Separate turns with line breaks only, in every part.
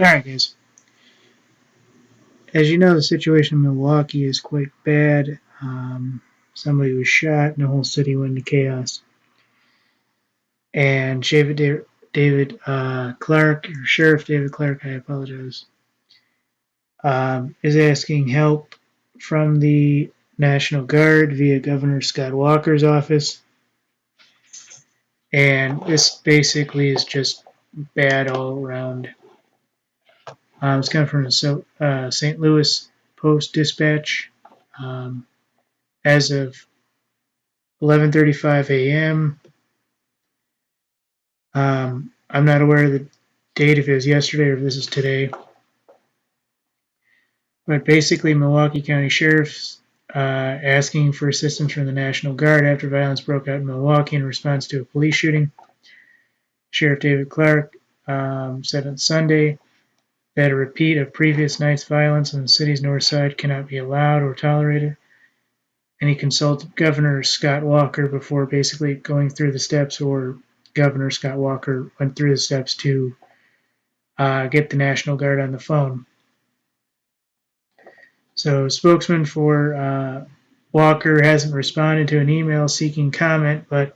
Alright, guys. As you know, the situation in Milwaukee is quite bad. Somebody was shot and the whole city went into chaos. And David Clarke, or Sheriff David Clarke, I apologize, is asking help from the National Guard via Governor Scott Walker's office. And this basically is just bad all around. It's coming from the St. Louis Post-Dispatch. As of 11:35 a.m. I'm not aware of the date, if it was yesterday or if this is today. But basically, Milwaukee County Sheriff's asking for assistance from the National Guard after violence broke out in Milwaukee in response to a police shooting. Sheriff David Clarke said on Sunday that a repeat of previous night's violence on the city's north side cannot be allowed or tolerated. And he consulted Governor Scott Walker before basically going through the steps, or Governor Scott Walker went through the steps to get the National Guard on the phone. So, spokesman for Walker hasn't responded to an email seeking comment, but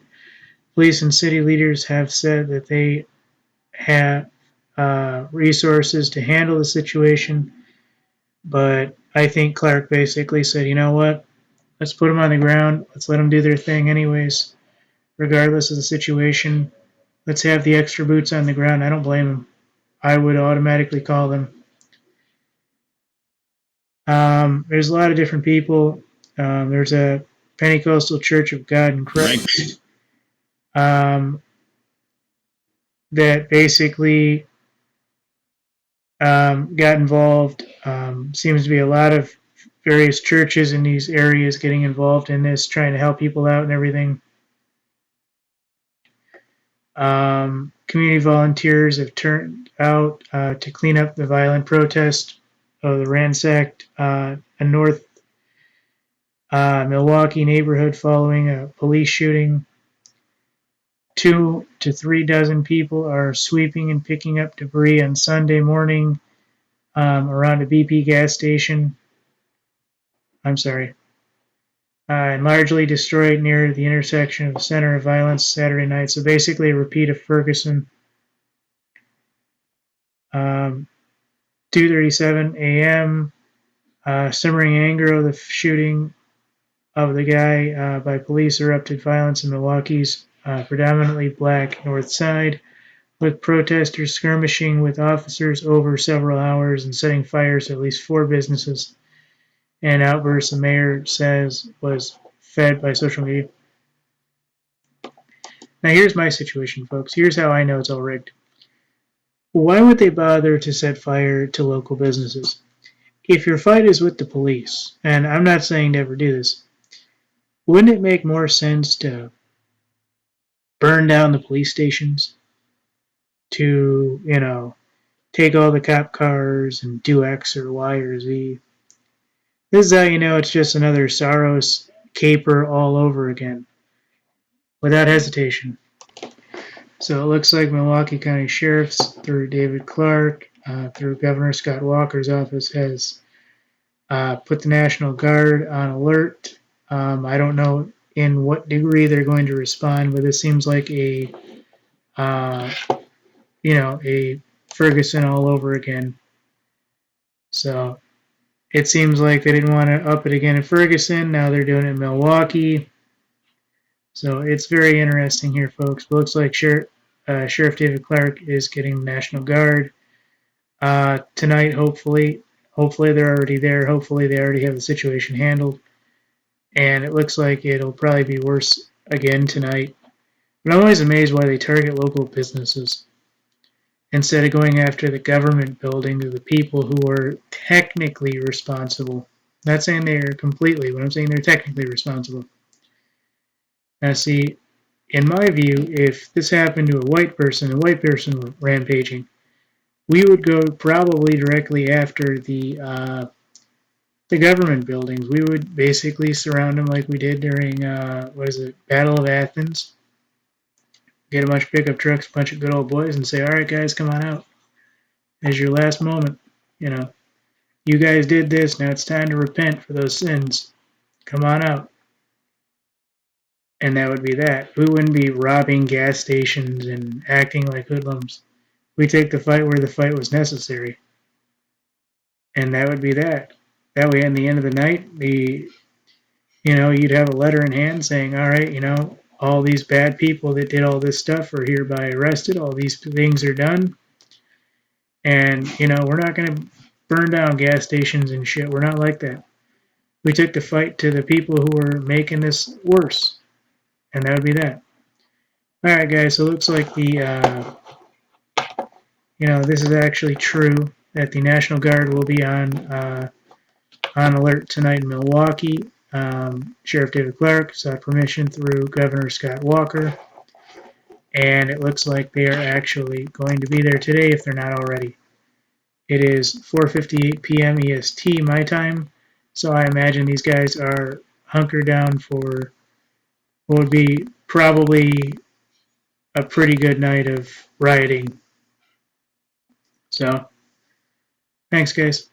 police and city leaders have said that they have resources to handle the situation. But I think Clarke basically said, you know what? Let's put them on the ground. Let's let them do their thing anyways, regardless of the situation. Let's have the extra boots on the ground. I don't blame him. I would automatically call them. There's a lot of different people. There's a Pentecostal Church of God in Christ that basically got involved. Seems to be a lot of various churches in these areas getting involved in this, trying to help people out and everything. Community volunteers have turned out to clean up the violent protest of the ransacked a North Milwaukee neighborhood following a police shooting. 2 to 3 dozen people are sweeping and picking up debris on Sunday morning around a BP gas station. And largely destroyed near the intersection of the center of violence Saturday night. So basically a repeat of Ferguson. 2:37 a.m. Simmering anger of the shooting of the guy by police erupted violence in Milwaukee's predominantly black north side, with protesters skirmishing with officers over several hours and setting fires to at least 4 businesses. An outburst the mayor says was fed by social media. Now here's my situation, folks. Here's how I know it's all rigged. Why would they bother to set fire to local businesses? If your fight is with the police, and I'm not saying to ever do this, wouldn't it make more sense to burn down the police stations? To, take all the cop cars and do X or Y or Z? This is how you know it's just another Soros caper all over again, without hesitation. So it looks like Milwaukee County Sheriff's, through David Clarke, through Governor Scott Walker's office, has put the National Guard on alert. I don't know in what degree they're going to respond, but this seems like a Ferguson all over again. So it seems like they didn't want to up it again in Ferguson. Now they're doing it in Milwaukee. So it's very interesting here, folks. It looks like Sheriff David Clarke is getting the National Guard tonight, hopefully. Hopefully they're already there. Hopefully they already have the situation handled. And it looks like it'll probably be worse again tonight. But I'm always amazed why they target local businesses instead of going after the government building or the people who are technically responsible. I'm not saying they are completely, but I'm saying they're technically responsible. Now, see, in my view, if this happened to a white person were rampaging, we would go probably directly after the government buildings. We would basically surround them like we did during, Battle of Athens. Get a bunch of pickup trucks, a bunch of good old boys, and say, all right, guys, come on out. as your last moment. You know, you guys did this. Now it's time to repent for those sins. Come on out. And that would be that. We wouldn't be robbing gas stations and acting like hoodlums. We take the fight where the fight was necessary. And that would be that. That way, at the end of the night, you'd have a letter in hand saying, all right, all these bad people that did all this stuff are hereby arrested. All these things are done. And, we're not going to burn down gas stations and shit. We're not like that. We took the fight to the people who were making this worse. And that would be that. All right, guys. So it looks like this is actually true that the National Guard will be on alert tonight in Milwaukee. Sheriff David Clarke sought permission through Governor Scott Walker, and it looks like they are actually going to be there today if they're not already. It is 4:58 p.m. EST my time, so I imagine these guys are hunkered down for what would be probably a pretty good night of rioting. So, thanks, guys.